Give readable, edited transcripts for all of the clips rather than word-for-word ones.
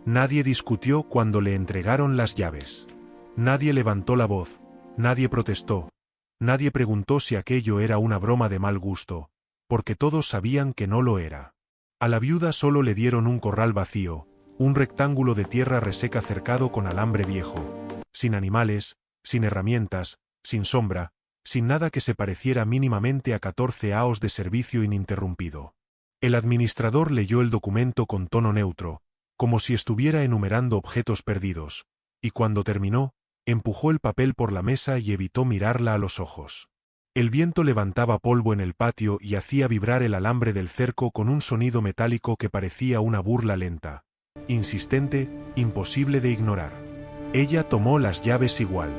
Nadie discutió cuando le entregaron las llaves. Nadie levantó la voz, nadie protestó, nadie preguntó si aquello era una broma de mal gusto, porque todos sabían que no lo era. A la viuda solo le dieron un corral vacío, un rectángulo de tierra reseca cercado con alambre viejo, sin animales, sin herramientas, sin sombra, sin nada que se pareciera mínimamente a 14 años de servicio ininterrumpido. El administrador leyó el documento con tono neutro, como si estuviera enumerando objetos perdidos, y cuando terminó, empujó el papel por la mesa y evitó mirarla a los ojos. El viento levantaba polvo en el patio y hacía vibrar el alambre del cerco con un sonido metálico que parecía una burla lenta, insistente, imposible de ignorar. Ella tomó las llaves igual.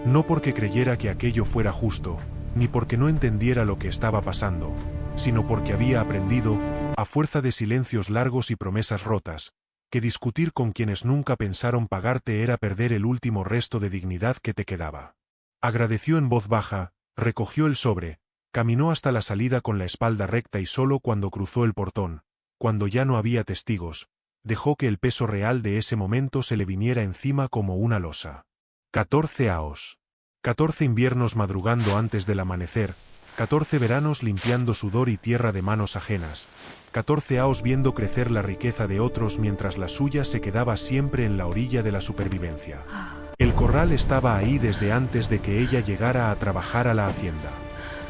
No porque creyera que aquello fuera justo, ni porque no entendiera lo que estaba pasando, sino porque había aprendido, a fuerza de silencios largos y promesas rotas, que discutir con quienes nunca pensaron pagarte era perder el último resto de dignidad que te quedaba. Agradeció en voz baja, recogió el sobre, caminó hasta la salida con la espalda recta y solo cuando cruzó el portón, cuando ya no había testigos, dejó que el peso real de ese momento se le viniera encima como una losa. 14 años. 14 inviernos madrugando antes del amanecer, 14 veranos limpiando sudor y tierra de manos ajenas, 14 años viendo crecer la riqueza de otros mientras la suya se quedaba siempre en la orilla de la supervivencia. El corral estaba ahí desde antes de que ella llegara a trabajar a la hacienda.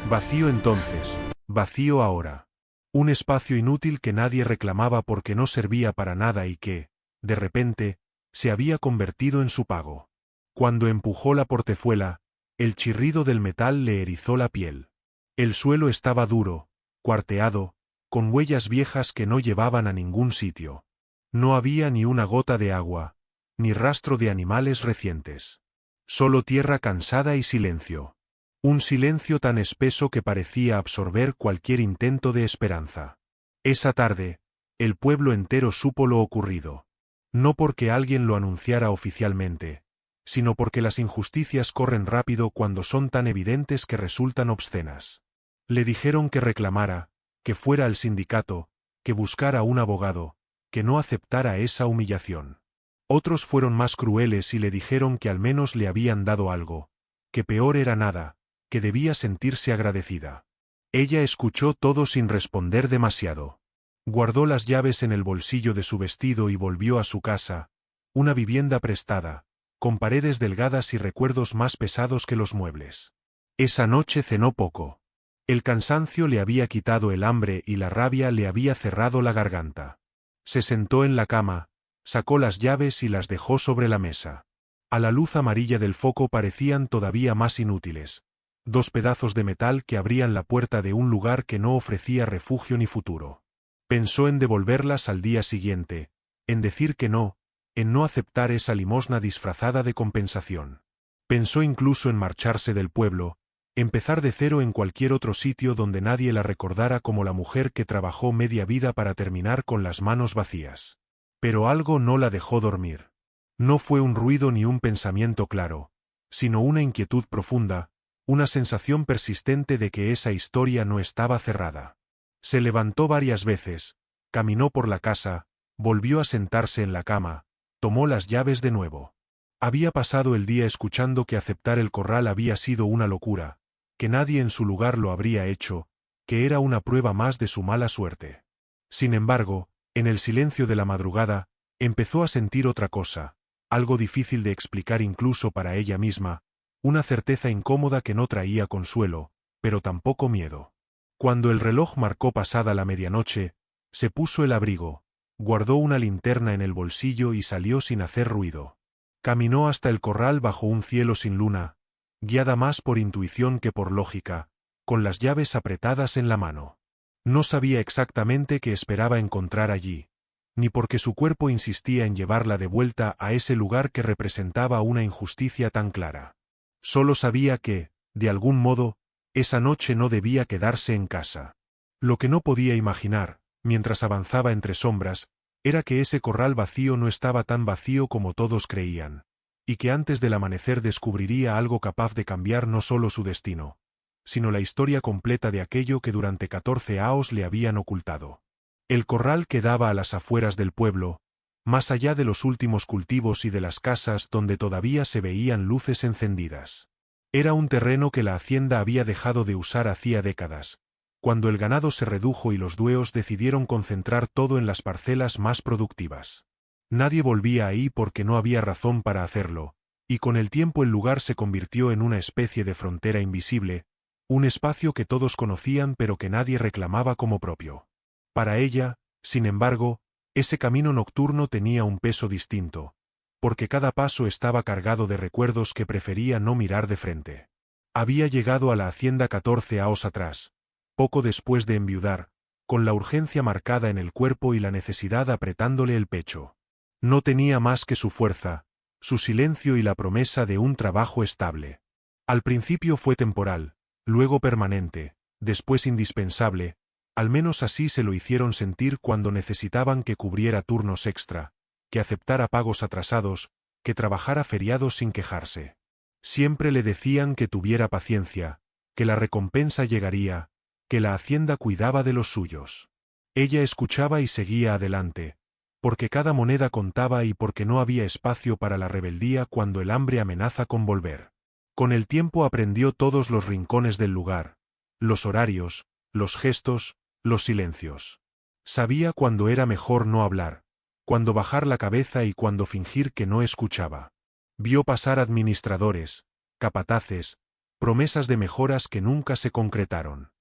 Vacío entonces, vacío ahora. Un espacio inútil que nadie reclamaba porque no servía para nada y que, de repente, se había convertido en su pago. Cuando empujó la portezuela, el chirrido del metal le erizó la piel. El suelo estaba duro, cuarteado, con huellas viejas que no llevaban a ningún sitio. No había ni una gota de agua, ni rastro de animales recientes. Solo tierra cansada y silencio. Un silencio tan espeso que parecía absorber cualquier intento de esperanza. Esa tarde, el pueblo entero supo lo ocurrido. No porque alguien lo anunciara oficialmente, sino porque las injusticias corren rápido cuando son tan evidentes que resultan obscenas. Le dijeron que reclamara, que fuera al sindicato, que buscara un abogado, que no aceptara esa humillación. Otros fueron más crueles y le dijeron que al menos le habían dado algo, que peor era nada, que debía sentirse agradecida. Ella escuchó todo sin responder demasiado. Guardó las llaves en el bolsillo de su vestido y volvió a su casa, una vivienda prestada, con paredes delgadas y recuerdos más pesados que los muebles. Esa noche cenó poco. El cansancio le había quitado el hambre y la rabia le había cerrado la garganta. Se sentó en la cama, sacó las llaves y las dejó sobre la mesa. A la luz amarilla del foco parecían todavía más inútiles. 2 pedazos de metal que abrían la puerta de un lugar que no ofrecía refugio ni futuro. Pensó en devolverlas al día siguiente, en decir que no, en no aceptar esa limosna disfrazada de compensación. Pensó incluso en marcharse del pueblo, empezar de cero en cualquier otro sitio donde nadie la recordara como la mujer que trabajó media vida para terminar con las manos vacías. Pero algo no la dejó dormir. No fue un ruido ni un pensamiento claro, sino una inquietud profunda, una sensación persistente de que esa historia no estaba cerrada. Se levantó varias veces, caminó por la casa, volvió a sentarse en la cama, tomó las llaves de nuevo. Había pasado el día escuchando que aceptar el corral había sido una locura, que nadie en su lugar lo habría hecho, que era una prueba más de su mala suerte. Sin embargo, en el silencio de la madrugada, empezó a sentir otra cosa, algo difícil de explicar incluso para ella misma, una certeza incómoda que no traía consuelo, pero tampoco miedo. Cuando el reloj marcó pasada la medianoche, se puso el abrigo, guardó una linterna en el bolsillo y salió sin hacer ruido. Caminó hasta el corral bajo un cielo sin luna, guiada más por intuición que por lógica, con las llaves apretadas en la mano. No sabía exactamente qué esperaba encontrar allí, ni porque su cuerpo insistía en llevarla de vuelta a ese lugar que representaba una injusticia tan clara. Solo sabía que, de algún modo, esa noche no debía quedarse en casa. Lo que no podía imaginar, mientras avanzaba entre sombras, era que ese corral vacío no estaba tan vacío como todos creían, y que antes del amanecer descubriría algo capaz de cambiar no solo su destino, sino la historia completa de aquello que durante 14 años le habían ocultado. El corral quedaba a las afueras del pueblo, más allá de los últimos cultivos y de las casas donde todavía se veían luces encendidas. Era un terreno que la hacienda había dejado de usar hacía décadas, cuando el ganado se redujo y los dueños decidieron concentrar todo en las parcelas más productivas. Nadie volvía ahí porque no había razón para hacerlo, y con el tiempo el lugar se convirtió en una especie de frontera invisible, un espacio que todos conocían pero que nadie reclamaba como propio. Para ella, sin embargo, ese camino nocturno tenía un peso distinto, porque cada paso estaba cargado de recuerdos que prefería no mirar de frente. Había llegado a la hacienda 14 años atrás, poco después de enviudar, con la urgencia marcada en el cuerpo y la necesidad apretándole el pecho. No tenía más que su fuerza, su silencio y la promesa de un trabajo estable. Al principio fue temporal, luego permanente, después indispensable, al menos así se lo hicieron sentir cuando necesitaban que cubriera turnos extra, que aceptara pagos atrasados, que trabajara feriados sin quejarse. Siempre le decían que tuviera paciencia, que la recompensa llegaría, que la hacienda cuidaba de los suyos. Ella escuchaba y seguía adelante, porque cada moneda contaba y porque no había espacio para la rebeldía cuando el hambre amenaza con volver. Con el tiempo aprendió todos los rincones del lugar, los horarios, los gestos, los silencios. Sabía cuándo era mejor no hablar, cuándo bajar la cabeza y cuándo fingir que no escuchaba. Vio pasar administradores, capataces, promesas de mejoras que nunca se concretaron.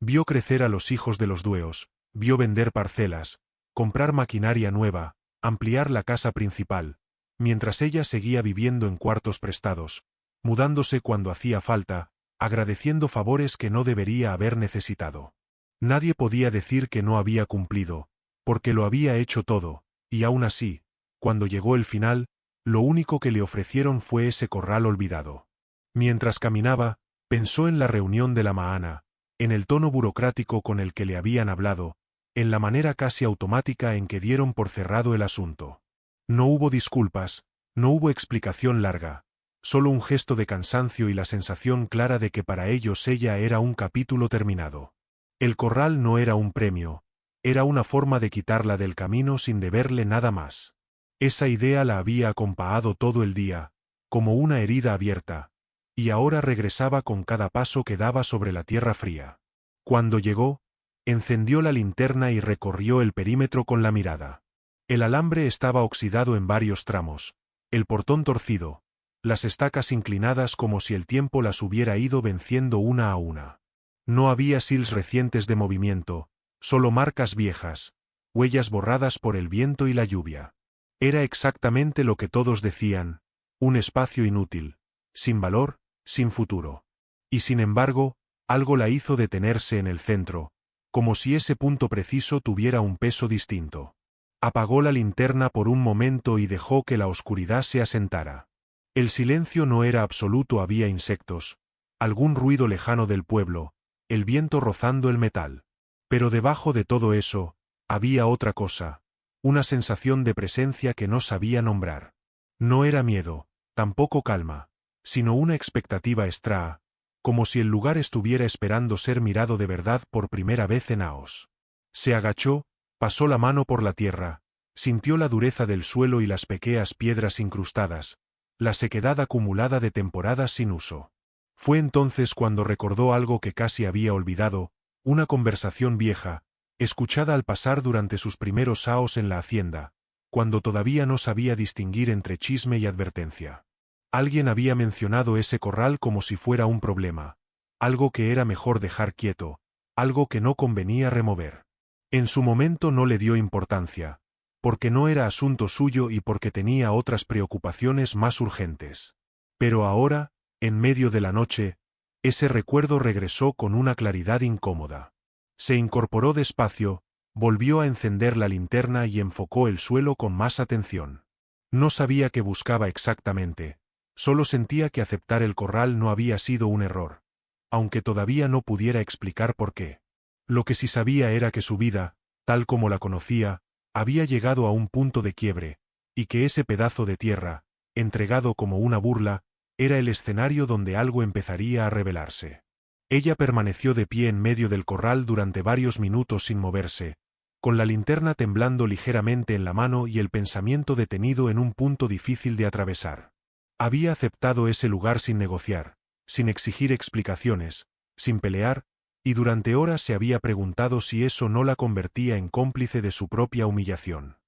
Vio crecer a los hijos de los dueños, vio vender parcelas, comprar maquinaria nueva, ampliar la casa principal, mientras ella seguía viviendo en cuartos prestados, mudándose cuando hacía falta, agradeciendo favores que no debería haber necesitado. Nadie podía decir que no había cumplido, porque lo había hecho todo, y aún así, cuando llegó el final, lo único que le ofrecieron fue ese corral olvidado. Mientras caminaba, pensó en la reunión de la Mahana, en el tono burocrático con el que le habían hablado, en la manera casi automática en que dieron por cerrado el asunto. No hubo disculpas, no hubo explicación larga, solo un gesto de cansancio y la sensación clara de que para ellos ella era un capítulo terminado. El corral no era un premio, era una forma de quitarla del camino sin deberle nada más. Esa idea la había acompañado todo el día, como una herida abierta, y ahora regresaba con cada paso que daba sobre la tierra fría. Cuando llegó, encendió la linterna y recorrió el perímetro con la mirada. El alambre estaba oxidado en varios tramos, el portón torcido, las estacas inclinadas como si el tiempo las hubiera ido venciendo una a una. No había sils recientes de movimiento, solo marcas viejas, huellas borradas por el viento y la lluvia. Era exactamente lo que todos decían, un espacio inútil, sin valor, sin futuro. Y sin embargo, algo la hizo detenerse en el centro, como si ese punto preciso tuviera un peso distinto. Apagó la linterna por un momento y dejó que la oscuridad se asentara. El silencio no era absoluto, había insectos, algún ruido lejano del pueblo, el viento rozando el metal. Pero debajo de todo eso, había otra cosa, una sensación de presencia que no sabía nombrar. No era miedo, tampoco calma, sino una expectativa extraña, como si el lugar estuviera esperando ser mirado de verdad por primera vez en años. Se agachó, pasó la mano por la tierra, sintió la dureza del suelo y las pequeñas piedras incrustadas, la sequedad acumulada de temporadas sin uso. Fue entonces cuando recordó algo que casi había olvidado, una conversación vieja, escuchada al pasar durante sus primeros años en la hacienda, cuando todavía no sabía distinguir entre chisme y advertencia. Alguien había mencionado ese corral como si fuera un problema, algo que era mejor dejar quieto, algo que no convenía remover. En su momento no le dio importancia, porque no era asunto suyo y porque tenía otras preocupaciones más urgentes. Pero ahora, en medio de la noche, ese recuerdo regresó con una claridad incómoda. Se incorporó despacio, volvió a encender la linterna y enfocó el suelo con más atención. No sabía qué buscaba exactamente, solo sentía que aceptar el corral no había sido un error, aunque todavía no pudiera explicar por qué. Lo que sí sabía era que su vida, tal como la conocía, había llegado a un punto de quiebre, y que ese pedazo de tierra, entregado como una burla, era el escenario donde algo empezaría a revelarse. Ella permaneció de pie en medio del corral durante varios minutos sin moverse, con la linterna temblando ligeramente en la mano y el pensamiento detenido en un punto difícil de atravesar. Había aceptado ese lugar sin negociar, sin exigir explicaciones, sin pelear, y durante horas se había preguntado si eso no la convertía en cómplice de su propia humillación.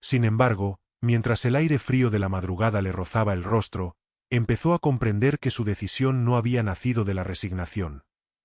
Sin embargo, mientras el aire frío de la madrugada le rozaba el rostro, empezó a comprender que su decisión no había nacido de la resignación,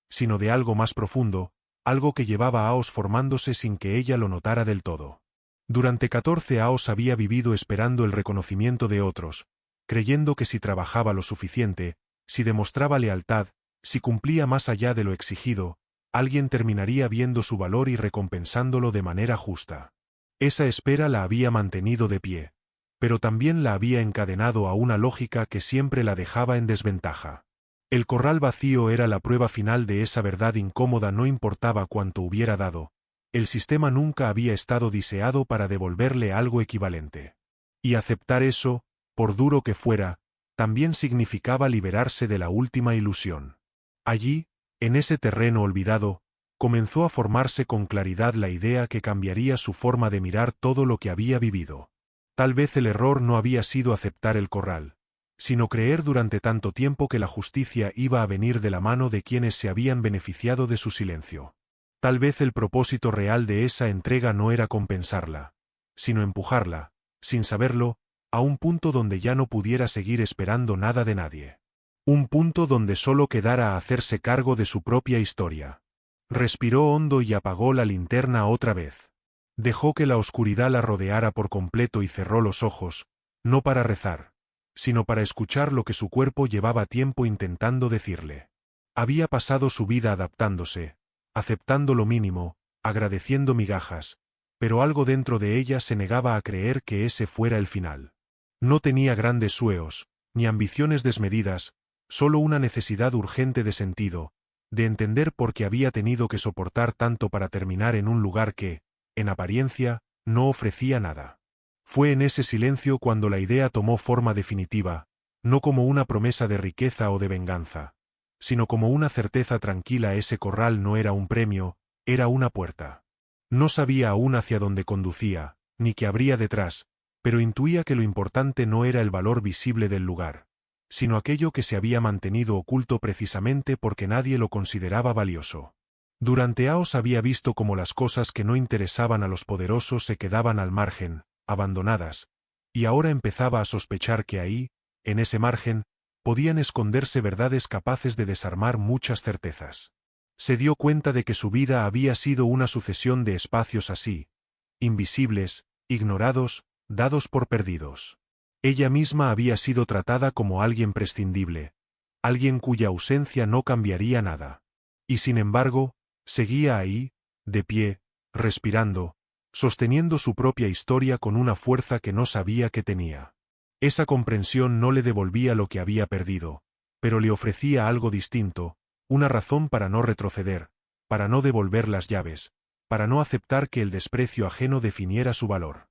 sino de algo más profundo, algo que llevaba años formándose sin que ella lo notara del todo. Durante 14 años había vivido esperando el reconocimiento de otros, creyendo que si trabajaba lo suficiente, si demostraba lealtad, si cumplía más allá de lo exigido, alguien terminaría viendo su valor y recompensándolo de manera justa. Esa espera la había mantenido de pie, pero también la había encadenado a una lógica que siempre la dejaba en desventaja. El corral vacío era la prueba final de esa verdad incómoda, no importaba cuánto hubiera dado, el sistema nunca había estado diseñado para devolverle algo equivalente. Y aceptar eso, por duro que fuera, también significaba liberarse de la última ilusión. Allí, en ese terreno olvidado, comenzó a formarse con claridad la idea que cambiaría su forma de mirar todo lo que había vivido. Tal vez el error no había sido aceptar el corral, sino creer durante tanto tiempo que la justicia iba a venir de la mano de quienes se habían beneficiado de su silencio. Tal vez el propósito real de esa entrega no era compensarla, sino empujarla, sin saberlo, a un punto donde ya no pudiera seguir esperando nada de nadie. Un punto donde solo quedara a hacerse cargo de su propia historia. Respiró hondo y apagó la linterna otra vez. Dejó que la oscuridad la rodeara por completo y cerró los ojos, no para rezar, sino para escuchar lo que su cuerpo llevaba tiempo intentando decirle. Había pasado su vida adaptándose, aceptando lo mínimo, agradeciendo migajas, pero algo dentro de ella se negaba a creer que ese fuera el final. No tenía grandes sueños, ni ambiciones desmedidas, solo una necesidad urgente de sentido, de entender por qué había tenido que soportar tanto para terminar en un lugar que, en apariencia, no ofrecía nada. Fue en ese silencio cuando la idea tomó forma definitiva, no como una promesa de riqueza o de venganza, sino como una certeza tranquila. Ese corral no era un premio, era una puerta. No sabía aún hacia dónde conducía, ni qué habría detrás, pero intuía que lo importante no era el valor visible del lugar, sino aquello que se había mantenido oculto precisamente porque nadie lo consideraba valioso. Durante años había visto cómo las cosas que no interesaban a los poderosos se quedaban al margen, abandonadas, y ahora empezaba a sospechar que ahí, en ese margen, podían esconderse verdades capaces de desarmar muchas certezas. Se dio cuenta de que su vida había sido una sucesión de espacios así, invisibles, ignorados, dados por perdidos. Ella misma había sido tratada como alguien prescindible, alguien cuya ausencia no cambiaría nada. Y sin embargo, seguía ahí, de pie, respirando, sosteniendo su propia historia con una fuerza que no sabía que tenía. Esa comprensión no le devolvía lo que había perdido, pero le ofrecía algo distinto, una razón para no retroceder, para no devolver las llaves, para no aceptar que el desprecio ajeno definiera su valor.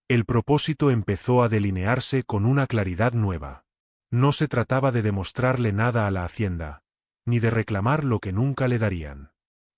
El propósito empezó a delinearse con una claridad nueva. No se trataba de demostrarle nada a la hacienda, ni de reclamar lo que nunca le darían.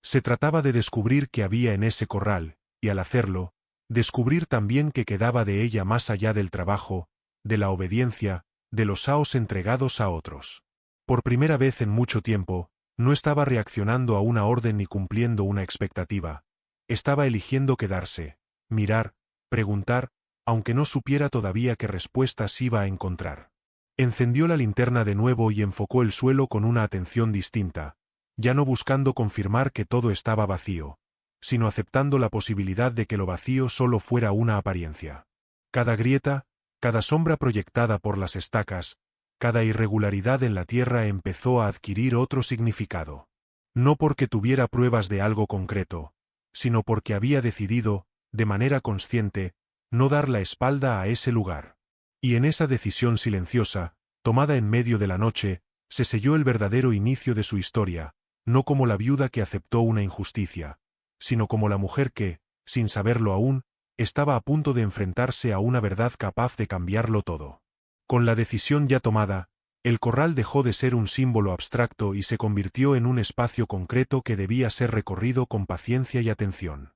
Se trataba de descubrir qué había en ese corral, y al hacerlo, descubrir también qué quedaba de ella más allá del trabajo, de la obediencia, de los años entregados a otros. Por primera vez en mucho tiempo, no estaba reaccionando a una orden ni cumpliendo una expectativa. Estaba eligiendo quedarse, mirar, preguntar, aunque no supiera todavía qué respuestas iba a encontrar. Encendió la linterna de nuevo y enfocó el suelo con una atención distinta, ya no buscando confirmar que todo estaba vacío, sino aceptando la posibilidad de que lo vacío solo fuera una apariencia. Cada grieta, cada sombra proyectada por las estacas, cada irregularidad en la tierra empezó a adquirir otro significado. No porque tuviera pruebas de algo concreto, sino porque había decidido, de manera consciente, no dar la espalda a ese lugar. Y en esa decisión silenciosa, tomada en medio de la noche, se selló el verdadero inicio de su historia, no como la viuda que aceptó una injusticia, sino como la mujer que, sin saberlo aún, estaba a punto de enfrentarse a una verdad capaz de cambiarlo todo. Con la decisión ya tomada, el corral dejó de ser un símbolo abstracto y se convirtió en un espacio concreto que debía ser recorrido con paciencia y atención.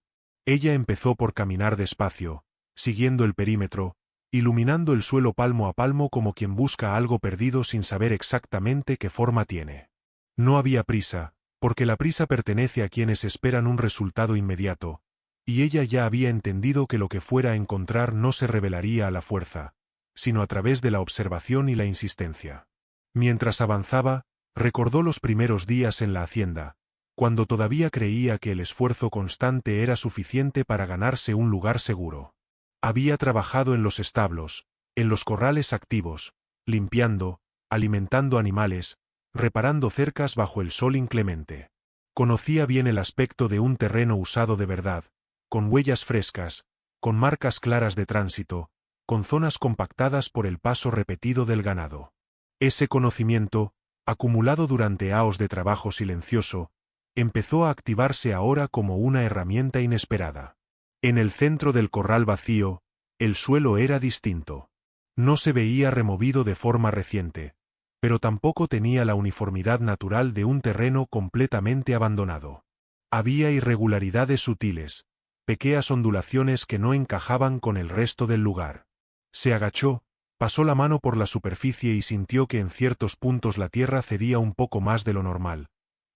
Ella empezó por caminar despacio, siguiendo el perímetro, iluminando el suelo palmo a palmo como quien busca algo perdido sin saber exactamente qué forma tiene. No había prisa, porque la prisa pertenece a quienes esperan un resultado inmediato, y ella ya había entendido que lo que fuera a encontrar no se revelaría a la fuerza, sino a través de la observación y la insistencia. Mientras avanzaba, recordó los primeros días en la hacienda, cuando todavía creía que el esfuerzo constante era suficiente para ganarse un lugar seguro. Había trabajado en los establos, en los corrales activos, limpiando, alimentando animales, reparando cercas bajo el sol inclemente. Conocía bien el aspecto de un terreno usado de verdad, con huellas frescas, con marcas claras de tránsito, con zonas compactadas por el paso repetido del ganado. Ese conocimiento, acumulado durante años de trabajo silencioso, empezó a activarse ahora como una herramienta inesperada. En el centro del corral vacío, el suelo era distinto. No se veía removido de forma reciente, pero tampoco tenía la uniformidad natural de un terreno completamente abandonado. Había irregularidades sutiles, pequeñas ondulaciones que no encajaban con el resto del lugar. Se agachó, pasó la mano por la superficie y sintió que en ciertos puntos la tierra cedía un poco más de lo normal,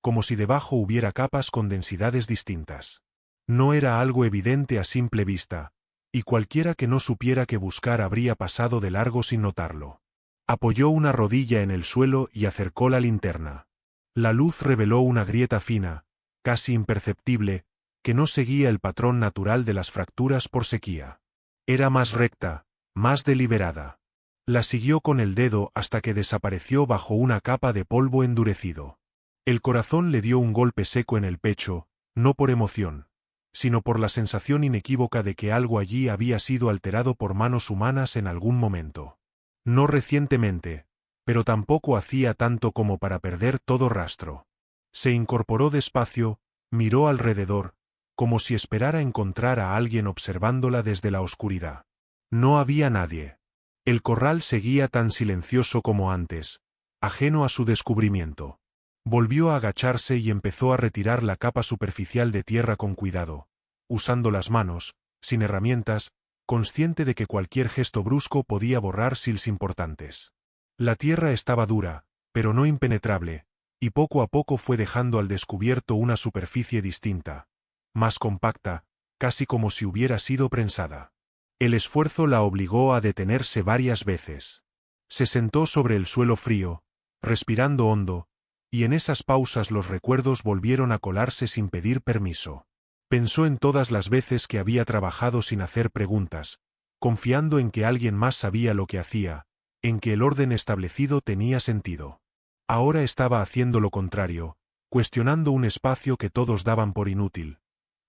como si debajo hubiera capas con densidades distintas. No era algo evidente a simple vista, y cualquiera que no supiera qué buscar habría pasado de largo sin notarlo. Apoyó una rodilla en el suelo y acercó la linterna. La luz reveló una grieta fina, casi imperceptible, que no seguía el patrón natural de las fracturas por sequía. Era más recta, más deliberada. La siguió con el dedo hasta que desapareció bajo una capa de polvo endurecido. El corazón le dio un golpe seco en el pecho, no por emoción, sino por la sensación inequívoca de que algo allí había sido alterado por manos humanas en algún momento. No recientemente, pero tampoco hacía tanto como para perder todo rastro. Se incorporó despacio, miró alrededor, como si esperara encontrar a alguien observándola desde la oscuridad. No había nadie. El corral seguía tan silencioso como antes, ajeno a su descubrimiento. Volvió a agacharse y empezó a retirar la capa superficial de tierra con cuidado, usando las manos, sin herramientas, consciente de que cualquier gesto brusco podía borrar sils importantes. La tierra estaba dura, pero no impenetrable, y poco a poco fue dejando al descubierto una superficie distinta, más compacta, casi como si hubiera sido prensada. El esfuerzo la obligó a detenerse varias veces. Se sentó sobre el suelo frío, respirando hondo, y en esas pausas los recuerdos volvieron a colarse sin pedir permiso. Pensó en todas las veces que había trabajado sin hacer preguntas, confiando en que alguien más sabía lo que hacía, en que el orden establecido tenía sentido. Ahora estaba haciendo lo contrario, cuestionando un espacio que todos daban por inútil,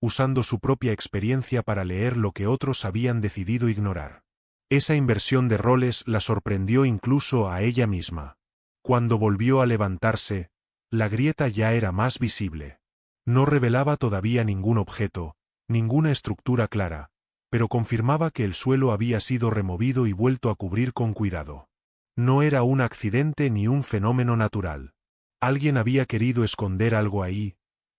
usando su propia experiencia para leer lo que otros habían decidido ignorar. Esa inversión de roles la sorprendió incluso a ella misma. Cuando volvió a levantarse, la grieta ya era más visible. No revelaba todavía ningún objeto, ninguna estructura clara, pero confirmaba que el suelo había sido removido y vuelto a cubrir con cuidado. No era un accidente ni un fenómeno natural. Alguien había querido esconder algo ahí,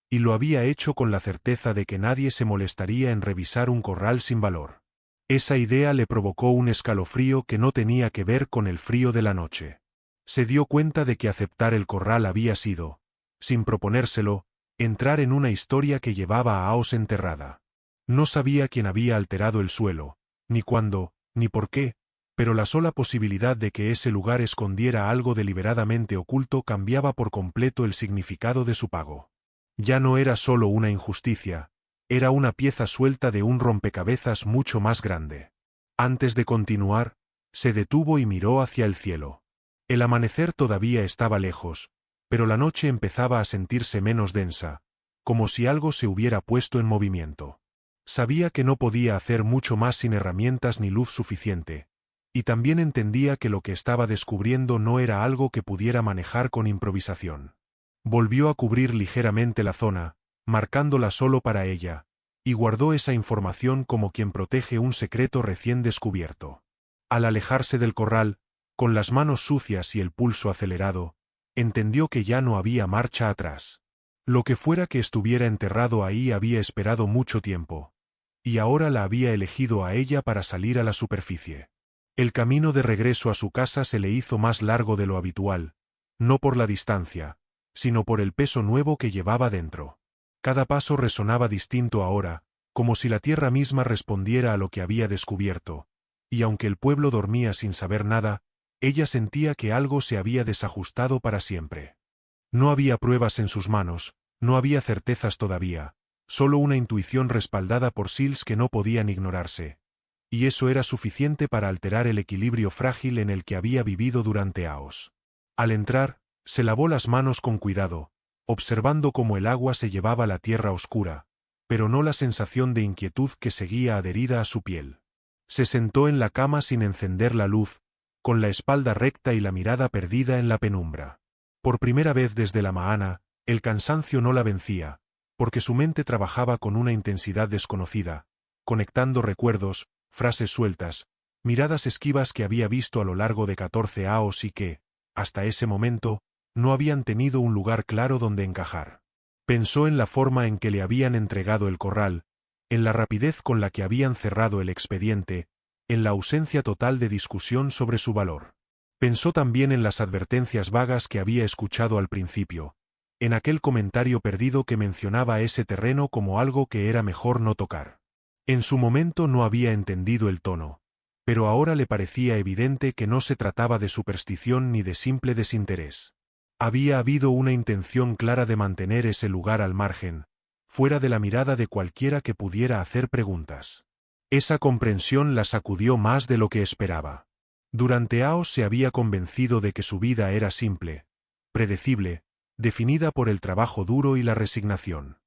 y lo había hecho con la certeza de que nadie se molestaría en revisar un corral sin valor. Esa idea le provocó un escalofrío que no tenía que ver con el frío de la noche. Se dio cuenta de que aceptar el corral había sido, sin proponérselo, entrar en una historia que llevaba a Aos enterrada. No sabía quién había alterado el suelo, ni cuándo, ni por qué, pero la sola posibilidad de que ese lugar escondiera algo deliberadamente oculto cambiaba por completo el significado de su pago. Ya no era solo una injusticia, era una pieza suelta de un rompecabezas mucho más grande. Antes de continuar, se detuvo y miró hacia el cielo. El amanecer todavía estaba lejos, pero la noche empezaba a sentirse menos densa, como si algo se hubiera puesto en movimiento. Sabía que no podía hacer mucho más sin herramientas ni luz suficiente, y también entendía que lo que estaba descubriendo no era algo que pudiera manejar con improvisación. Volvió a cubrir ligeramente la zona, marcándola solo para ella, y guardó esa información como quien protege un secreto recién descubierto. Al alejarse del corral, con las manos sucias y el pulso acelerado, entendió que ya no había marcha atrás. Lo que fuera que estuviera enterrado ahí había esperado mucho tiempo, y ahora la había elegido a ella para salir a la superficie. El camino de regreso a su casa se le hizo más largo de lo habitual, no por la distancia, sino por el peso nuevo que llevaba dentro. Cada paso resonaba distinto ahora, como si la tierra misma respondiera a lo que había descubierto, y aunque el pueblo dormía sin saber nada, ella sentía que algo se había desajustado para siempre. No había pruebas en sus manos, no había certezas todavía, solo una intuición respaldada por seals que no podían ignorarse. Y eso era suficiente para alterar el equilibrio frágil en el que había vivido durante años. Al entrar, se lavó las manos con cuidado, observando cómo el agua se llevaba la tierra oscura, pero no la sensación de inquietud que seguía adherida a su piel. Se sentó en la cama sin encender la luz, con la espalda recta y la mirada perdida en la penumbra. Por primera vez desde la mañana, el cansancio no la vencía, porque su mente trabajaba con una intensidad desconocida, conectando recuerdos, frases sueltas, miradas esquivas que había visto a lo largo de 14 años y que, hasta ese momento, no habían tenido un lugar claro donde encajar. Pensó en la forma en que le habían entregado el corral, en la rapidez con la que habían cerrado el expediente, en la ausencia total de discusión sobre su valor. Pensó también en las advertencias vagas que había escuchado al principio, en aquel comentario perdido que mencionaba ese terreno como algo que era mejor no tocar. En su momento no había entendido el tono, pero ahora le parecía evidente que no se trataba de superstición ni de simple desinterés. Había habido una intención clara de mantener ese lugar al margen, fuera de la mirada de cualquiera que pudiera hacer preguntas. Esa comprensión la sacudió más de lo que esperaba. Durante años se había convencido de que su vida era simple, predecible, definida por el trabajo duro y la resignación.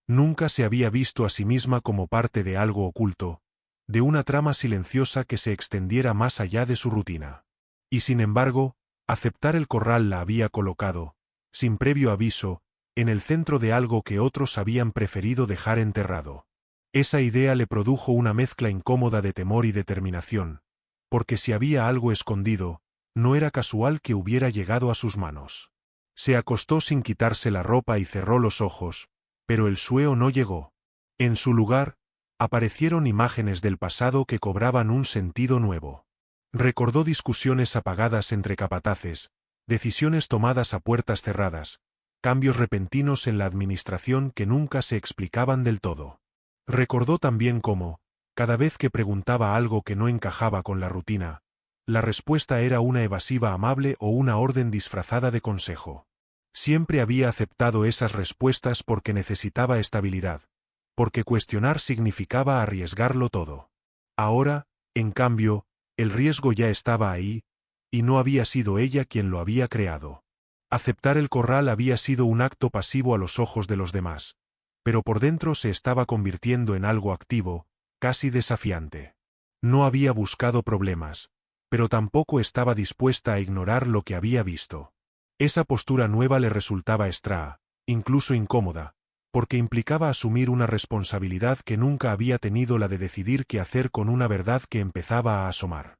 Nunca se había visto a sí misma como parte de algo oculto, de una trama silenciosa que se extendiera más allá de su rutina. Y sin embargo, aceptar el corral la había colocado, sin previo aviso, en el centro de algo que otros habían preferido dejar enterrado. Esa idea le produjo una mezcla incómoda de temor y determinación, porque si había algo escondido, no era casual que hubiera llegado a sus manos. Se acostó sin quitarse la ropa y cerró los ojos, pero el sueño no llegó. En su lugar, aparecieron imágenes del pasado que cobraban un sentido nuevo. Recordó discusiones apagadas entre capataces, decisiones tomadas a puertas cerradas, cambios repentinos en la administración que nunca se explicaban del todo. Recordó también cómo, cada vez que preguntaba algo que no encajaba con la rutina, la respuesta era una evasiva amable o una orden disfrazada de consejo. Siempre había aceptado esas respuestas porque necesitaba estabilidad, porque cuestionar significaba arriesgarlo todo. Ahora, en cambio, el riesgo ya estaba ahí, y no había sido ella quien lo había creado. Aceptar el corral había sido un acto pasivo a los ojos de los demás, pero por dentro se estaba convirtiendo en algo activo, casi desafiante. No había buscado problemas, pero tampoco estaba dispuesta a ignorar lo que había visto. Esa postura nueva le resultaba extraña, incluso incómoda, porque implicaba asumir una responsabilidad que nunca había tenido, la de decidir qué hacer con una verdad que empezaba a asomar.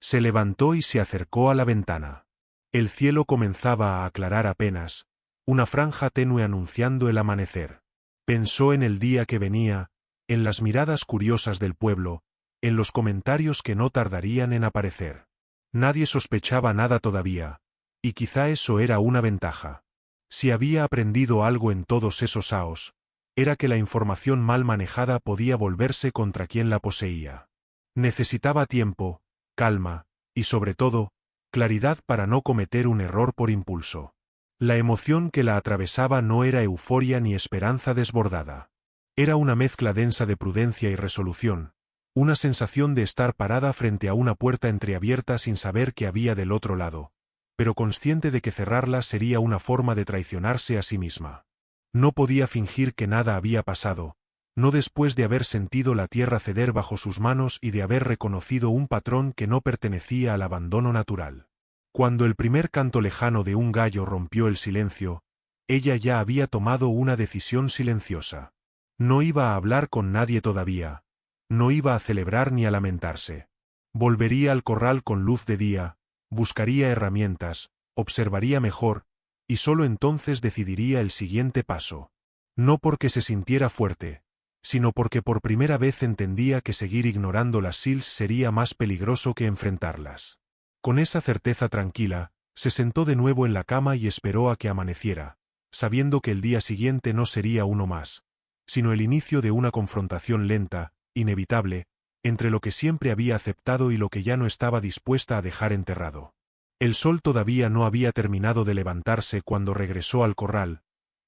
Se levantó y se acercó a la ventana. El cielo comenzaba a aclarar apenas, una franja tenue anunciando el amanecer. Pensó en el día que venía, en las miradas curiosas del pueblo, en los comentarios que no tardarían en aparecer. Nadie sospechaba nada todavía, y quizá eso era una ventaja. Si había aprendido algo en todos esos años, era que la información mal manejada podía volverse contra quien la poseía. Necesitaba tiempo, calma, y sobre todo, claridad para no cometer un error por impulso. La emoción que la atravesaba no era euforia ni esperanza desbordada. Era una mezcla densa de prudencia y resolución, una sensación de estar parada frente a una puerta entreabierta sin saber qué había del otro lado, pero consciente de que cerrarla sería una forma de traicionarse a sí misma. No podía fingir que nada había pasado, no después de haber sentido la tierra ceder bajo sus manos y de haber reconocido un patrón que no pertenecía al abandono natural. Cuando el primer canto lejano de un gallo rompió el silencio, ella ya había tomado una decisión silenciosa. No iba a hablar con nadie todavía, no iba a celebrar ni a lamentarse. Volvería al corral con luz de día, buscaría herramientas, observaría mejor, y solo entonces decidiría el siguiente paso. No porque se sintiera fuerte, sino porque por primera vez entendía que seguir ignorando las Sills sería más peligroso que enfrentarlas. Con esa certeza tranquila, se sentó de nuevo en la cama y esperó a que amaneciera, sabiendo que el día siguiente no sería uno más, sino el inicio de una confrontación lenta, inevitable, entre lo que siempre había aceptado y lo que ya no estaba dispuesta a dejar enterrado. El sol todavía no había terminado de levantarse cuando regresó al corral,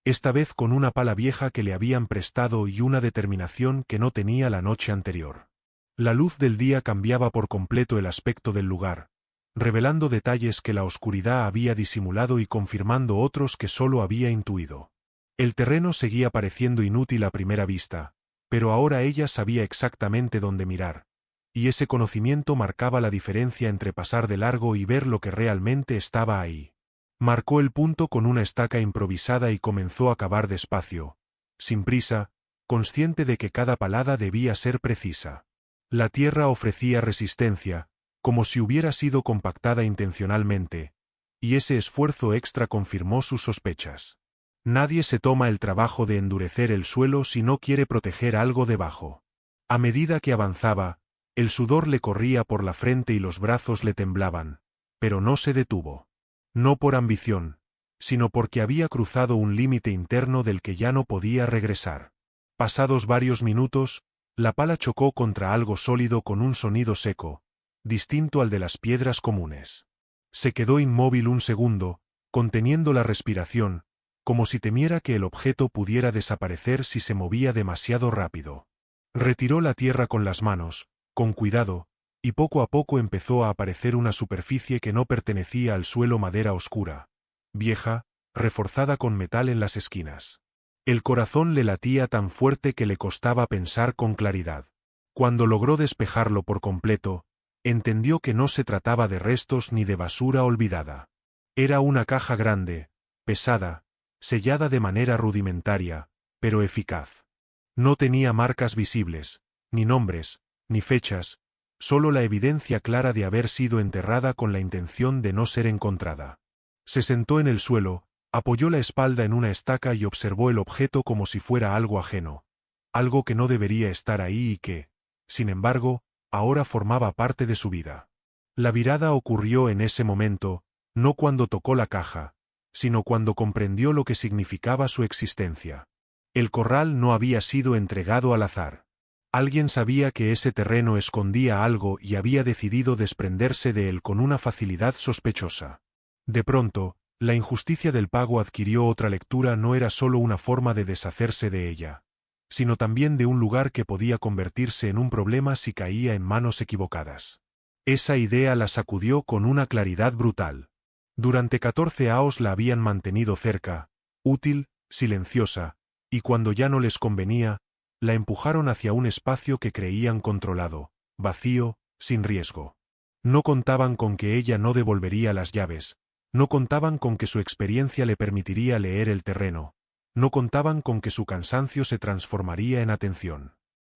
esta vez con una pala vieja que le habían prestado y una determinación que no tenía la noche anterior. La luz del día cambiaba por completo el aspecto del lugar, revelando detalles que la oscuridad había disimulado y confirmando otros que solo había intuido. El terreno seguía pareciendo inútil a primera vista, pero ahora ella sabía exactamente dónde mirar, y ese conocimiento marcaba la diferencia entre pasar de largo y ver lo que realmente estaba ahí. Marcó el punto con una estaca improvisada y comenzó a cavar despacio, sin prisa, consciente de que cada palada debía ser precisa. La tierra ofrecía resistencia, como si hubiera sido compactada intencionalmente, y ese esfuerzo extra confirmó sus sospechas. Nadie se toma el trabajo de endurecer el suelo si no quiere proteger algo debajo. A medida que avanzaba, el sudor le corría por la frente y los brazos le temblaban, pero no se detuvo. No por ambición, sino porque había cruzado un límite interno del que ya no podía regresar. Pasados varios minutos, la pala chocó contra algo sólido con un sonido seco, distinto al de las piedras comunes. Se quedó inmóvil un segundo, conteniendo la respiración, como si temiera que el objeto pudiera desaparecer si se movía demasiado rápido. Retiró la tierra con las manos, con cuidado, y poco a poco empezó a aparecer una superficie que no pertenecía al suelo, madera oscura, vieja, reforzada con metal en las esquinas. El corazón le latía tan fuerte que le costaba pensar con claridad. Cuando logró despejarlo por completo, entendió que no se trataba de restos ni de basura olvidada. Era una caja grande, pesada, sellada de manera rudimentaria, pero eficaz. No tenía marcas visibles, ni nombres, ni fechas, solo la evidencia clara de haber sido enterrada con la intención de no ser encontrada. Se sentó en el suelo, apoyó la espalda en una estaca y observó el objeto como si fuera algo ajeno, algo que no debería estar ahí y que, sin embargo, ahora formaba parte de su vida. La virada ocurrió en ese momento, no cuando tocó la caja, sino cuando comprendió lo que significaba su existencia. El corral no había sido entregado al azar. Alguien sabía que ese terreno escondía algo y había decidido desprenderse de él con una facilidad sospechosa. De pronto, la injusticia del pago adquirió otra lectura. No era solo una forma de deshacerse de ella, sino también de un lugar que podía convertirse en un problema si caía en manos equivocadas. Esa idea la sacudió con una claridad brutal. Durante 14 años la habían mantenido cerca, útil, silenciosa, y cuando ya no les convenía, la empujaron hacia un espacio que creían controlado, vacío, sin riesgo. No contaban con que ella no devolvería las llaves, no contaban con que su experiencia le permitiría leer el terreno, no contaban con que su cansancio se transformaría en atención.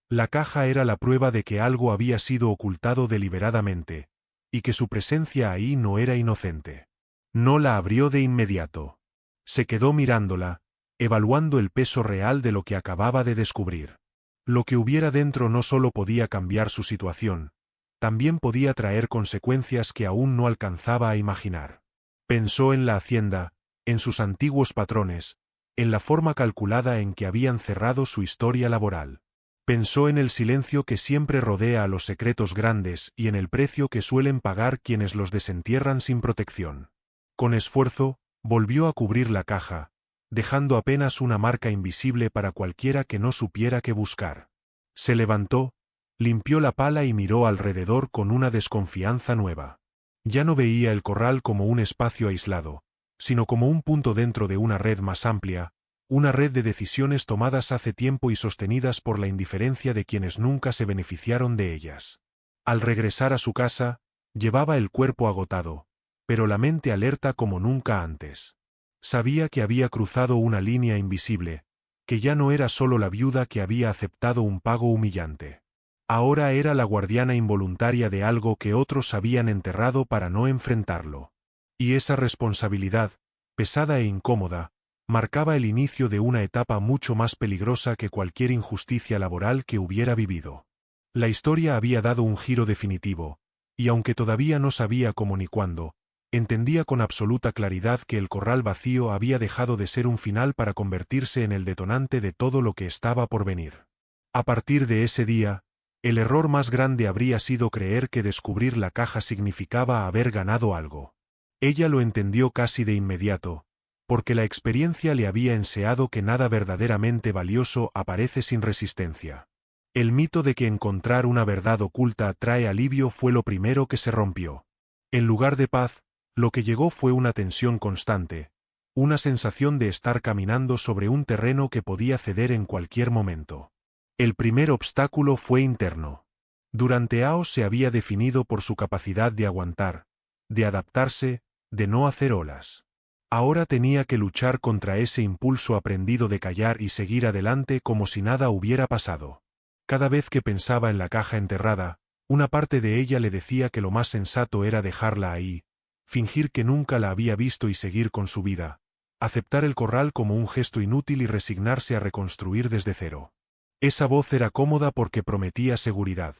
La caja era la prueba de que algo había sido ocultado deliberadamente, y que su presencia ahí no era inocente. No la abrió de inmediato. Se quedó mirándola, evaluando el peso real de lo que acababa de descubrir. Lo que hubiera dentro no solo podía cambiar su situación, también podía traer consecuencias que aún no alcanzaba a imaginar. Pensó en la hacienda, en sus antiguos patrones, en la forma calculada en que habían cerrado su historia laboral. Pensó en el silencio que siempre rodea a los secretos grandes y en el precio que suelen pagar quienes los desentierran sin protección. Con esfuerzo, volvió a cubrir la caja, dejando apenas una marca invisible para cualquiera que no supiera qué buscar. Se levantó, limpió la pala y miró alrededor con una desconfianza nueva. Ya no veía el corral como un espacio aislado, sino como un punto dentro de una red más amplia, una red de decisiones tomadas hace tiempo y sostenidas por la indiferencia de quienes nunca se beneficiaron de ellas. Al regresar a su casa, llevaba el cuerpo agotado, pero la mente alerta como nunca antes. Sabía que había cruzado una línea invisible, que ya no era solo la viuda que había aceptado un pago humillante. Ahora era la guardiana involuntaria de algo que otros habían enterrado para no enfrentarlo. Y esa responsabilidad, pesada e incómoda, marcaba el inicio de una etapa mucho más peligrosa que cualquier injusticia laboral que hubiera vivido. La historia había dado un giro definitivo, y aunque todavía no sabía cómo ni cuándo, entendía con absoluta claridad que el corral vacío había dejado de ser un final para convertirse en el detonante de todo lo que estaba por venir. A partir de ese día, el error más grande habría sido creer que descubrir la caja significaba haber ganado algo. Ella lo entendió casi de inmediato, porque la experiencia le había enseñado que nada verdaderamente valioso aparece sin resistencia. El mito de que encontrar una verdad oculta trae alivio fue lo primero que se rompió. En lugar de paz, lo que llegó fue una tensión constante, una sensación de estar caminando sobre un terreno que podía ceder en cualquier momento. El primer obstáculo fue interno. Durante años se había definido por su capacidad de aguantar, de adaptarse, de no hacer olas. Ahora tenía que luchar contra ese impulso aprendido de callar y seguir adelante como si nada hubiera pasado. Cada vez que pensaba en la caja enterrada, una parte de ella le decía que lo más sensato era dejarla ahí, fingir que nunca la había visto y seguir con su vida, aceptar el corral como un gesto inútil y resignarse a reconstruir desde cero. Esa voz era cómoda porque prometía seguridad,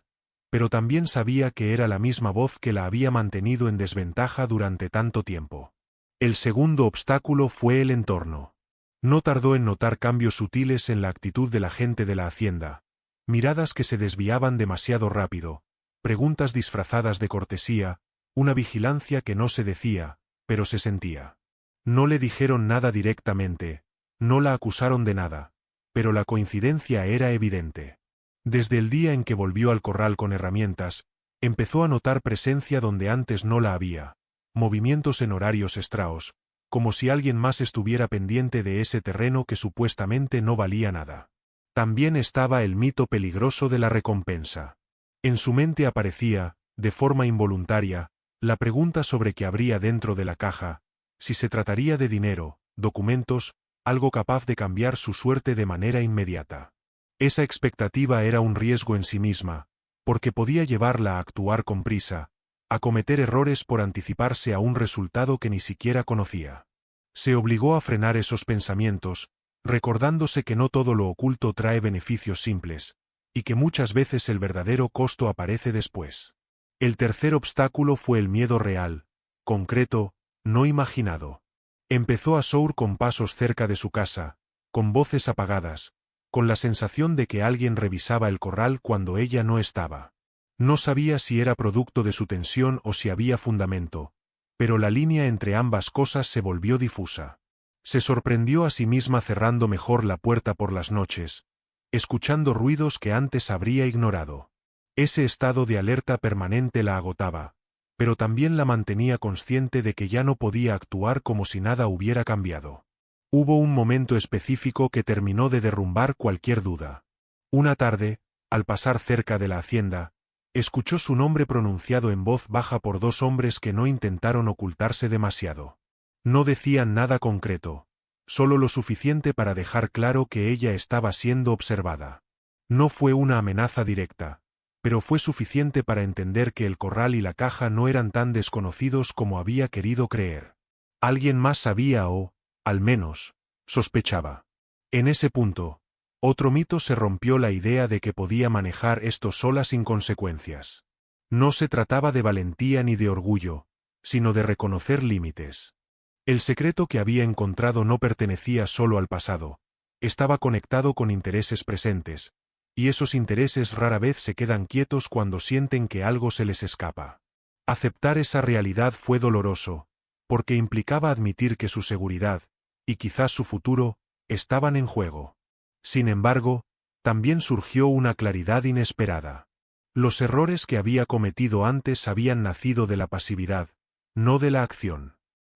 pero también sabía que era la misma voz que la había mantenido en desventaja durante tanto tiempo. El segundo obstáculo fue el entorno. No tardó en notar cambios sutiles en la actitud de la gente de la hacienda, miradas que se desviaban demasiado rápido, preguntas disfrazadas de cortesía, una vigilancia que no se decía, pero se sentía. No le dijeron nada directamente, no la acusaron de nada, pero la coincidencia era evidente. Desde el día en que volvió al corral con herramientas, empezó a notar presencia donde antes no la había, movimientos en horarios extraños, como si alguien más estuviera pendiente de ese terreno que supuestamente no valía nada. También estaba el mito peligroso de la recompensa. En su mente aparecía, de forma involuntaria, la pregunta sobre qué habría dentro de la caja, si se trataría de dinero, documentos, algo capaz de cambiar su suerte de manera inmediata. Esa expectativa era un riesgo en sí misma, porque podía llevarla a actuar con prisa, a cometer errores por anticiparse a un resultado que ni siquiera conocía. Se obligó a frenar esos pensamientos, recordándose que no todo lo oculto trae beneficios simples, y que muchas veces el verdadero costo aparece después. El tercer obstáculo fue el miedo real, concreto, no imaginado. Empezó a sour con pasos cerca de su casa, con voces apagadas, con la sensación de que alguien revisaba el corral cuando ella no estaba. No sabía si era producto de su tensión o si había fundamento, pero la línea entre ambas cosas se volvió difusa. Se sorprendió a sí misma cerrando mejor la puerta por las noches, escuchando ruidos que antes habría ignorado. Ese estado de alerta permanente la agotaba, pero también la mantenía consciente de que ya no podía actuar como si nada hubiera cambiado. Hubo un momento específico que terminó de derrumbar cualquier duda. Una tarde, al pasar cerca de la hacienda, escuchó su nombre pronunciado en voz baja por dos hombres que no intentaron ocultarse demasiado. No decían nada concreto, solo lo suficiente para dejar claro que ella estaba siendo observada. No fue una amenaza directa, pero fue suficiente para entender que el corral y la caja no eran tan desconocidos como había querido creer. Alguien más sabía o, al menos, sospechaba. En ese punto, otro mito se rompió, la idea de que podía manejar esto sola sin consecuencias. No se trataba de valentía ni de orgullo, sino de reconocer límites. El secreto que había encontrado no pertenecía solo al pasado, estaba conectado con intereses presentes, y esos intereses rara vez se quedan quietos cuando sienten que algo se les escapa. Aceptar esa realidad fue doloroso, porque implicaba admitir que su seguridad, y quizás su futuro, estaban en juego. Sin embargo, también surgió una claridad inesperada. Los errores que había cometido antes habían nacido de la pasividad, no de la acción.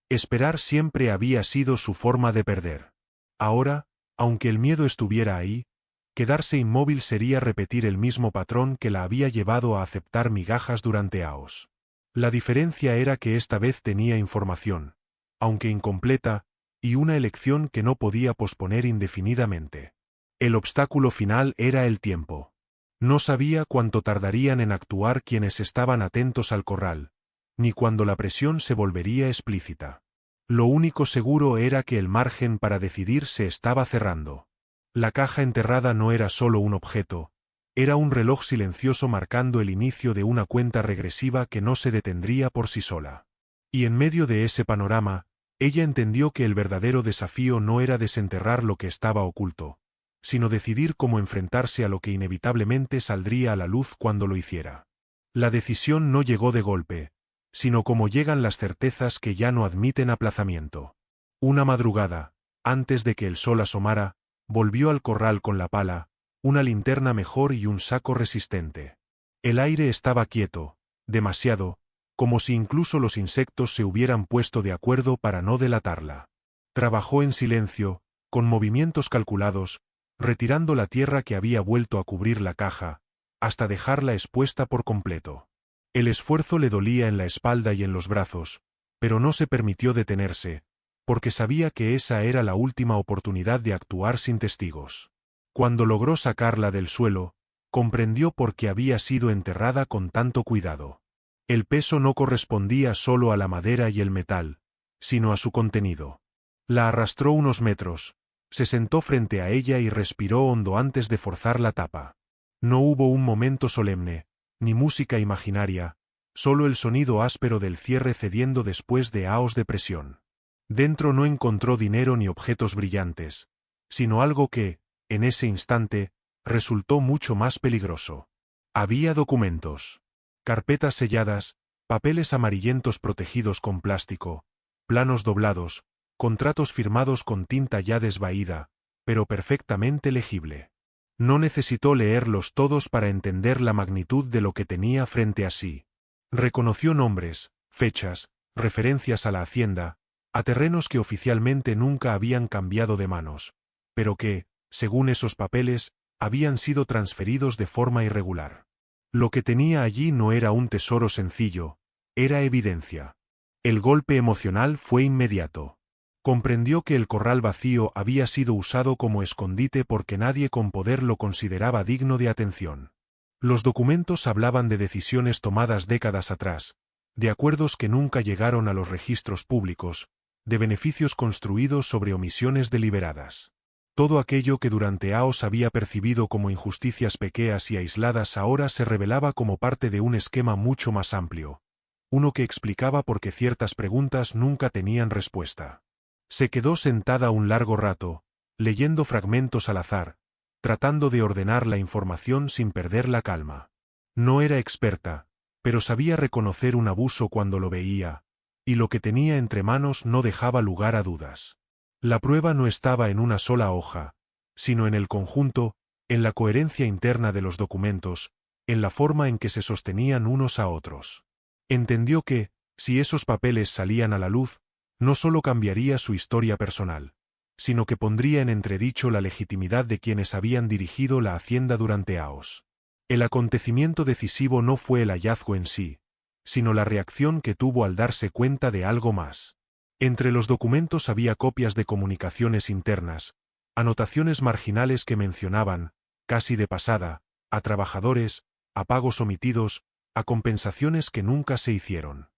Esperar siempre había sido su forma de perder. Ahora, aunque el miedo estuviera ahí, quedarse inmóvil sería repetir el mismo patrón que la había llevado a aceptar migajas durante años. La diferencia era que esta vez tenía información, aunque incompleta, y una elección que no podía posponer indefinidamente. El obstáculo final era el tiempo. No sabía cuánto tardarían en actuar quienes estaban atentos al corral, ni cuándo la presión se volvería explícita. Lo único seguro era que el margen para decidir se estaba cerrando. La caja enterrada no era solo un objeto, era un reloj silencioso marcando el inicio de una cuenta regresiva que no se detendría por sí sola. Y en medio de ese panorama, ella entendió que el verdadero desafío no era desenterrar lo que estaba oculto, sino decidir cómo enfrentarse a lo que inevitablemente saldría a la luz cuando lo hiciera. La decisión no llegó de golpe, sino como llegan las certezas que ya no admiten aplazamiento. Una madrugada, antes de que el sol asomara, volvió al corral con la pala, una linterna mejor y un saco resistente. El aire estaba quieto, demasiado, como si incluso los insectos se hubieran puesto de acuerdo para no delatarla. Trabajó en silencio, con movimientos calculados, retirando la tierra que había vuelto a cubrir la caja, hasta dejarla expuesta por completo. El esfuerzo le dolía en la espalda y en los brazos, pero no se permitió detenerse, porque sabía que esa era la última oportunidad de actuar sin testigos. Cuando logró sacarla del suelo, comprendió por qué había sido enterrada con tanto cuidado. El peso no correspondía solo a la madera y el metal, sino a su contenido. La arrastró unos metros, se sentó frente a ella y respiró hondo antes de forzar la tapa. No hubo un momento solemne, ni música imaginaria, solo el sonido áspero del cierre cediendo después de aos de presión. Dentro no encontró dinero ni objetos brillantes, sino algo que, en ese instante, resultó mucho más peligroso. Había documentos. Carpetas selladas, papeles amarillentos protegidos con plástico, planos doblados, contratos firmados con tinta ya desvaída, pero perfectamente legible. No necesitó leerlos todos para entender la magnitud de lo que tenía frente a sí. Reconoció nombres, fechas, referencias a la hacienda, a terrenos que oficialmente nunca habían cambiado de manos, pero que, según esos papeles, habían sido transferidos de forma irregular. Lo que tenía allí no era un tesoro sencillo, era evidencia. El golpe emocional fue inmediato. Comprendió que el corral vacío había sido usado como escondite porque nadie con poder lo consideraba digno de atención. Los documentos hablaban de decisiones tomadas décadas atrás, de acuerdos que nunca llegaron a los registros públicos, de beneficios construidos sobre omisiones deliberadas. Todo aquello que durante años había percibido como injusticias pequeñas y aisladas ahora se revelaba como parte de un esquema mucho más amplio, uno que explicaba por qué ciertas preguntas nunca tenían respuesta. Se quedó sentada un largo rato, leyendo fragmentos al azar, tratando de ordenar la información sin perder la calma. No era experta, pero sabía reconocer un abuso cuando lo veía, y lo que tenía entre manos no dejaba lugar a dudas. La prueba no estaba en una sola hoja, sino en el conjunto, en la coherencia interna de los documentos, en la forma en que se sostenían unos a otros. Entendió que, si esos papeles salían a la luz, no solo cambiaría su historia personal, sino que pondría en entredicho la legitimidad de quienes habían dirigido la hacienda durante años. El acontecimiento decisivo no fue el hallazgo en sí, sino la reacción que tuvo al darse cuenta de algo más. Entre los documentos había copias de comunicaciones internas, anotaciones marginales que mencionaban, casi de pasada, a trabajadores, a pagos omitidos, a compensaciones que nunca se hicieron.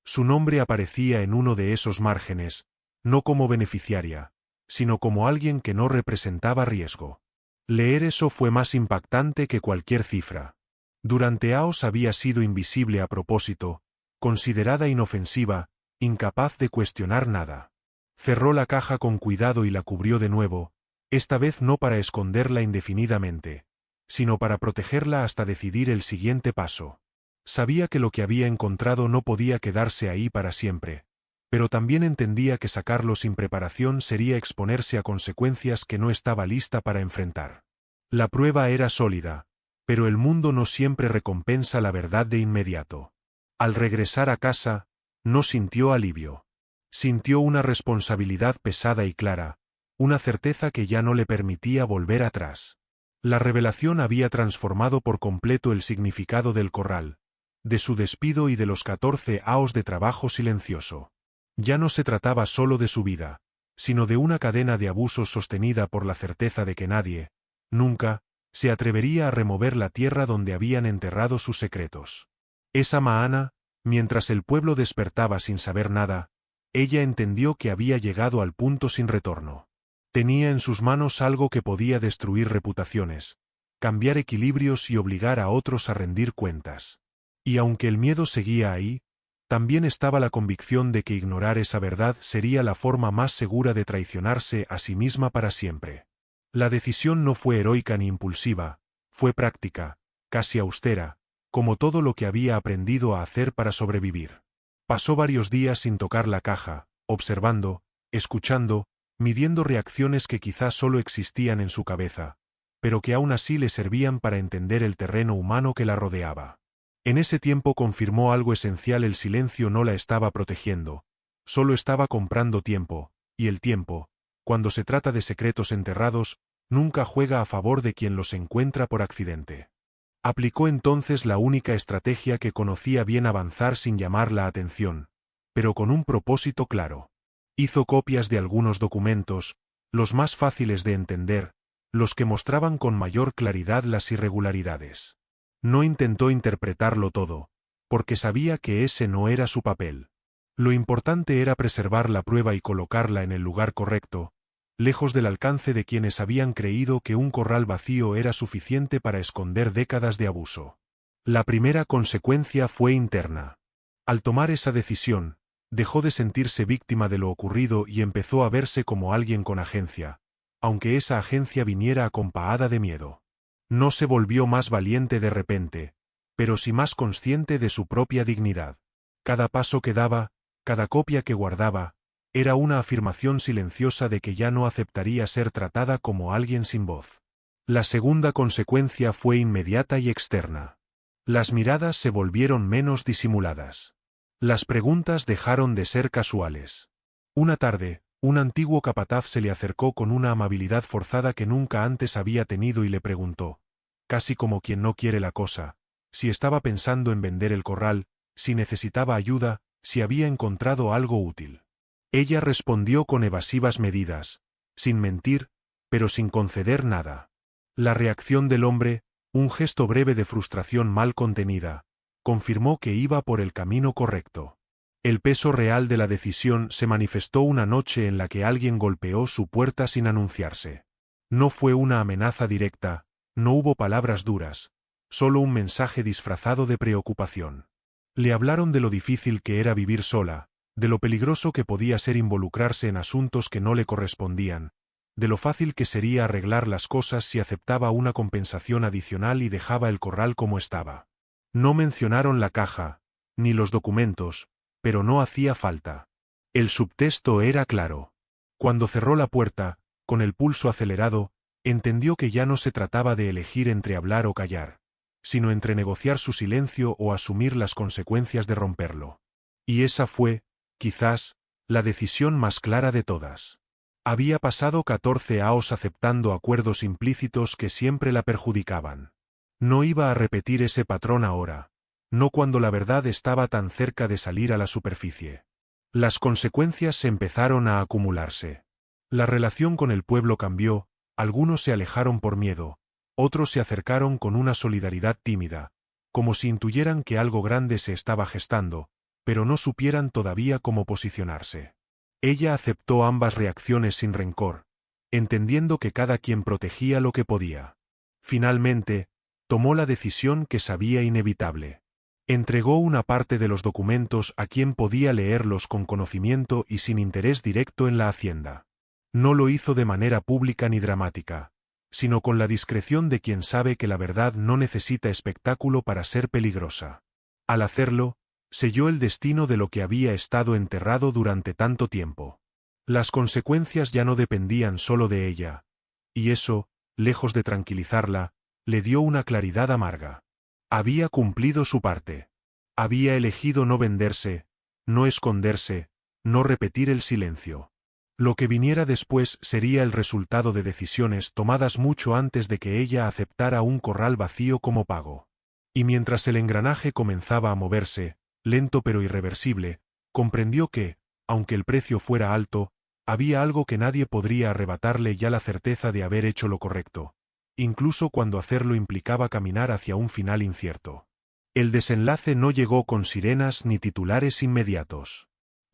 Su nombre aparecía en uno de esos márgenes, no como beneficiaria, sino como alguien que no representaba riesgo. Leer eso fue más impactante que cualquier cifra. Durante años había sido invisible a propósito, considerada inofensiva, incapaz de cuestionar nada. Cerró la caja con cuidado y la cubrió de nuevo, esta vez no para esconderla indefinidamente, sino para protegerla hasta decidir el siguiente paso. Sabía que lo que había encontrado no podía quedarse ahí para siempre, pero también entendía que sacarlo sin preparación sería exponerse a consecuencias que no estaba lista para enfrentar. La prueba era sólida, pero el mundo no siempre recompensa la verdad de inmediato. Al regresar a casa, no sintió alivio. Sintió una responsabilidad pesada y clara, una certeza que ya no le permitía volver atrás. La revelación había transformado por completo el significado del corral, de su despido y de los 14 años de trabajo silencioso. Ya no se trataba solo de su vida, sino de una cadena de abusos sostenida por la certeza de que nadie, nunca, se atrevería a remover la tierra donde habían enterrado sus secretos. Esa mañana, mientras el pueblo despertaba sin saber nada, Ella entendió que había llegado al punto sin retorno. Tenía en sus manos algo que podía destruir reputaciones, cambiar equilibrios y obligar a otros a rendir cuentas. Y aunque el miedo seguía ahí, también estaba la convicción de que ignorar esa verdad sería la forma más segura de traicionarse a sí misma para siempre. La decisión no fue heroica ni impulsiva, fue práctica, casi austera, como todo lo que había aprendido a hacer para sobrevivir. Pasó varios días sin tocar la caja, observando, escuchando, midiendo reacciones que quizás solo existían en su cabeza, pero que aún así le servían para entender el terreno humano que la rodeaba. En ese tiempo confirmó algo esencial: el silencio no la estaba protegiendo, solo estaba comprando tiempo, y el tiempo, cuando se trata de secretos enterrados, nunca juega a favor de quien los encuentra por accidente. Aplicó entonces la única estrategia que conocía bien: avanzar sin llamar la atención, pero con un propósito claro. Hizo copias de algunos documentos, los más fáciles de entender, los que mostraban con mayor claridad las irregularidades. No intentó interpretarlo todo, porque sabía que ese no era su papel. Lo importante era preservar la prueba y colocarla en el lugar correcto, lejos del alcance de quienes habían creído que un corral vacío era suficiente para esconder décadas de abuso. La primera consecuencia fue interna. Al tomar esa decisión, dejó de sentirse víctima de lo ocurrido y empezó a verse como alguien con agencia, aunque esa agencia viniera acompañada de miedo. No se volvió más valiente de repente, pero sí más consciente de su propia dignidad. Cada paso que daba, cada copia que guardaba, era una afirmación silenciosa de que ya no aceptaría ser tratada como alguien sin voz. La segunda consecuencia fue inmediata y externa. Las miradas se volvieron menos disimuladas. Las preguntas dejaron de ser casuales. Una tarde, un antiguo capataz se le acercó con una amabilidad forzada que nunca antes había tenido y le preguntó, casi como quien no quiere la cosa, si estaba pensando en vender el corral, si necesitaba ayuda, si había encontrado algo útil. Ella respondió con evasivas medidas, sin mentir, pero sin conceder nada. La reacción del hombre, un gesto breve de frustración mal contenida, confirmó que iba por el camino correcto. El peso real de la decisión se manifestó una noche en la que alguien golpeó su puerta sin anunciarse. No fue una amenaza directa, no hubo palabras duras, solo un mensaje disfrazado de preocupación. Le hablaron de lo difícil que era vivir sola, de lo peligroso que podía ser involucrarse en asuntos que no le correspondían, de lo fácil que sería arreglar las cosas si aceptaba una compensación adicional y dejaba el corral como estaba. No mencionaron la caja, ni los documentos, pero no hacía falta. El subtexto era claro. Cuando cerró la puerta, con el pulso acelerado, entendió que ya no se trataba de elegir entre hablar o callar, sino entre negociar su silencio o asumir las consecuencias de romperlo. Y esa fue, quizás, la decisión más clara de todas. Había pasado 14 años aceptando acuerdos implícitos que siempre la perjudicaban. No iba a repetir ese patrón ahora, no cuando la verdad estaba tan cerca de salir a la superficie. Las consecuencias se empezaron a acumularse. La relación con el pueblo cambió, algunos se alejaron por miedo, otros se acercaron con una solidaridad tímida, como si intuyeran que algo grande se estaba gestando, pero no supieran todavía cómo posicionarse. Ella aceptó ambas reacciones sin rencor, entendiendo que cada quien protegía lo que podía. Finalmente, tomó la decisión que sabía inevitable. Entregó una parte de los documentos a quien podía leerlos con conocimiento y sin interés directo en la hacienda. No lo hizo de manera pública ni dramática, sino con la discreción de quien sabe que la verdad no necesita espectáculo para ser peligrosa. Al hacerlo, selló el destino de lo que había estado enterrado durante tanto tiempo. Las consecuencias ya no dependían solo de ella, y eso, lejos de tranquilizarla, le dio una claridad amarga. Había cumplido su parte. Había elegido no venderse, no esconderse, no repetir el silencio. Lo que viniera después sería el resultado de decisiones tomadas mucho antes de que ella aceptara un corral vacío como pago. Y mientras el engranaje comenzaba a moverse, lento pero irreversible, comprendió que, aunque el precio fuera alto, había algo que nadie podría arrebatarle: ya la certeza de haber hecho lo correcto, incluso cuando hacerlo implicaba caminar hacia un final incierto. El desenlace no llegó con sirenas ni titulares inmediatos.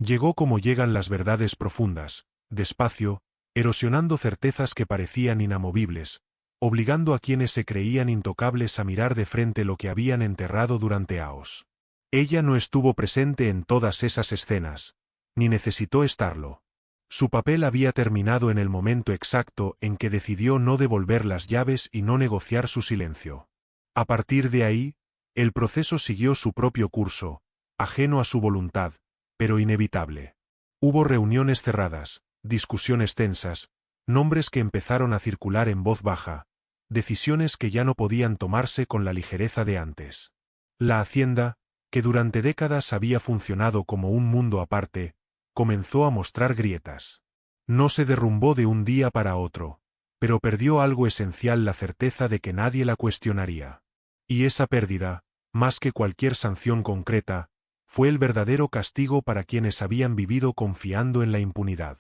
Llegó como llegan las verdades profundas, despacio, erosionando certezas que parecían inamovibles, obligando a quienes se creían intocables a mirar de frente lo que habían enterrado durante años. Ella no estuvo presente en todas esas escenas, ni necesitó estarlo. Su papel había terminado en el momento exacto en que decidió no devolver las llaves y no negociar su silencio. A partir de ahí, el proceso siguió su propio curso, ajeno a su voluntad, pero inevitable. Hubo reuniones cerradas, discusiones tensas, nombres que empezaron a circular en voz baja, decisiones que ya no podían tomarse con la ligereza de antes. La hacienda, que durante décadas había funcionado como un mundo aparte, comenzó a mostrar grietas. No se derrumbó de un día para otro, pero perdió algo esencial: la certeza de que nadie la cuestionaría. Y esa pérdida, más que cualquier sanción concreta, fue el verdadero castigo para quienes habían vivido confiando en la impunidad.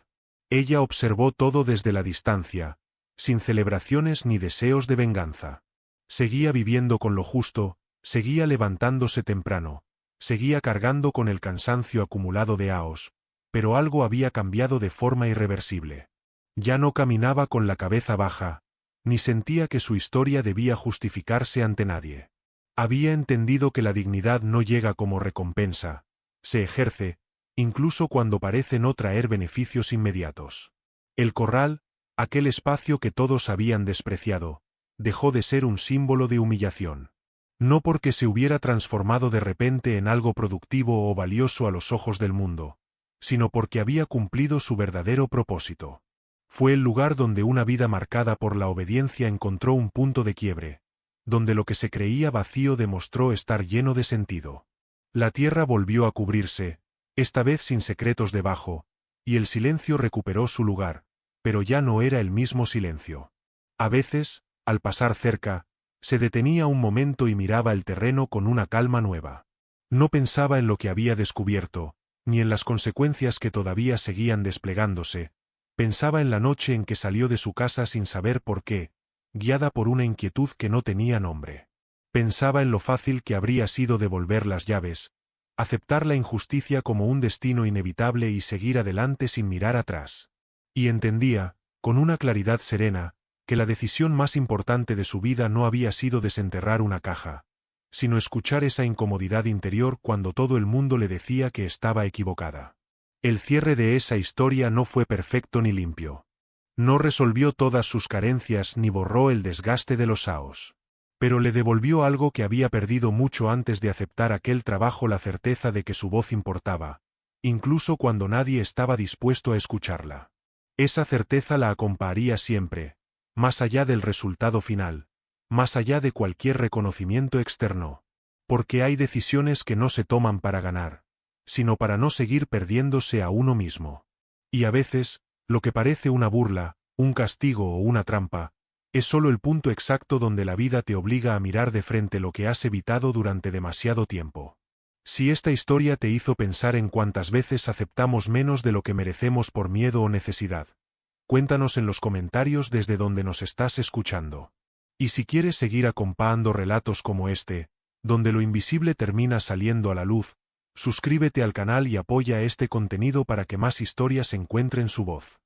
Ella observó todo desde la distancia, sin celebraciones ni deseos de venganza. Seguía viviendo con lo justo, seguía levantándose temprano, seguía cargando con el cansancio acumulado de años, pero algo había cambiado de forma irreversible. Ya no caminaba con la cabeza baja, ni sentía que su historia debía justificarse ante nadie. Había entendido que la dignidad no llega como recompensa, se ejerce, incluso cuando parece no traer beneficios inmediatos. El corral, aquel espacio que todos habían despreciado, dejó de ser un símbolo de humillación. No porque se hubiera transformado de repente en algo productivo o valioso a los ojos del mundo, sino porque había cumplido su verdadero propósito. Fue el lugar donde una vida marcada por la obediencia encontró un punto de quiebre, donde lo que se creía vacío demostró estar lleno de sentido. La tierra volvió a cubrirse, esta vez sin secretos debajo, y el silencio recuperó su lugar, pero ya no era el mismo silencio. A veces, al pasar cerca, se detenía un momento y miraba el terreno con una calma nueva. No pensaba en lo que había descubierto, ni en las consecuencias que todavía seguían desplegándose. Pensaba en la noche en que salió de su casa sin saber por qué, guiada por una inquietud que no tenía nombre. Pensaba en lo fácil que habría sido devolver las llaves, aceptar la injusticia como un destino inevitable y seguir adelante sin mirar atrás. Y entendía, con una claridad serena, que la decisión más importante de su vida no había sido desenterrar una caja, sino escuchar esa incomodidad interior cuando todo el mundo le decía que estaba equivocada. El cierre de esa historia no fue perfecto ni limpio. No resolvió todas sus carencias ni borró el desgaste de los años. Pero le devolvió algo que había perdido mucho antes de aceptar aquel trabajo: la certeza de que su voz importaba, incluso cuando nadie estaba dispuesto a escucharla. Esa certeza la acompañaría siempre, más allá del resultado final, más allá de cualquier reconocimiento externo. Porque hay decisiones que no se toman para ganar, sino para no seguir perdiéndose a uno mismo. Y a veces, lo que parece una burla, un castigo o una trampa, es solo el punto exacto donde la vida te obliga a mirar de frente lo que has evitado durante demasiado tiempo. Si esta historia te hizo pensar en cuántas veces aceptamos menos de lo que merecemos por miedo o necesidad, cuéntanos en los comentarios desde donde nos estás escuchando. Y si quieres seguir acompañando relatos como este, donde lo invisible termina saliendo a la luz, suscríbete al canal y apoya este contenido para que más historias encuentren su voz.